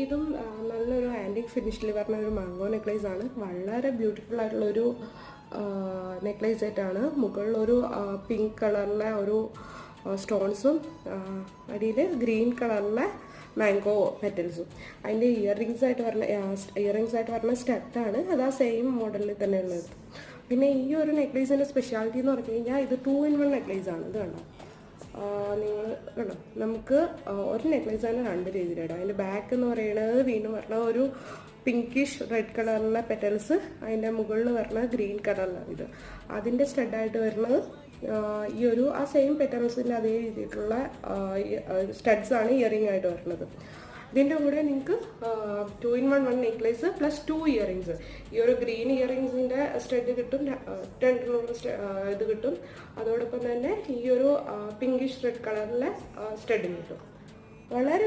ഇതും നല്ലൊരു ആൻറ്റിക് ഫിനിഷിൽ വരുന്ന ഒരു മാംഗോ നെക്ലേസ് ആണ്. വളരെ ബ്യൂട്ടിഫുൾ ആയിട്ടുള്ളൊരു നെക്ലേസ് സെറ്റാണ്. മുകളിലൊരു പിങ്ക് കളറിലെ ഒരു സ്റ്റോൺസും അടിയിൽ ഗ്രീൻ കളറിലെ മാംഗോ പെറ്റൽസും. അതിൻ്റെ ഇയറിങ്സ് ആയിട്ട് വരുന്ന സ്റ്റഡാണ്. അത് ആ സെയിം മോഡലിൽ തന്നെ ഉള്ളത്. പിന്നെ ഈ ഒരു നെക്ലേസിൻ്റെ സ്പെഷ്യാലിറ്റി എന്ന് പറഞ്ഞു കഴിഞ്ഞാൽ ഇത് 2-in-1 നെക്ലേസ് ആണ്. ഇത് കണ്ടോ, നിങ്ങൾ കണ്ടോ, നമുക്ക് ഒരു നെക്ലേസ് തന്നെ 2 രീതിയിലിടാം. അതിൻ്റെ ബാക്ക് എന്ന് പറയുന്നത് വീണ്ടും പറഞ്ഞ ഒരു പിങ്കിഷ് റെഡ് കളറിലെ പെറ്റൽസ്, അതിൻ്റെ മുകളിൽ വരുന്ന ഗ്രീൻ കളറിലാണ് ഇത്. അതിൻ്റെ സ്റ്റഡായിട്ട് വരുന്നത് ഈ ഒരു ആ സെയിം പെറ്റൽസിൻ്റെ അതേ രീതിയിലുള്ള സ്റ്റഡ്സാണ് ഇയറിംഗ് ആയിട്ട് വരുന്നത്. ഇതിൻ്റെ കൂടെ നിങ്ങൾക്ക് 2-in-1 നെക്ലേസ് പ്ലസ് 2 ഇയറിങ്സ്, ഈ ഒരു ഗ്രീൻ ഇയറിങ്സിൻ്റെ സ്റ്റഡ് കിട്ടും, 2 ഇത് കിട്ടും. അതോടൊപ്പം തന്നെ ഈ ഒരു പിങ്കിഷ് റെഡ് കളറിലെ സ്റ്റഡും കിട്ടും. വളരെ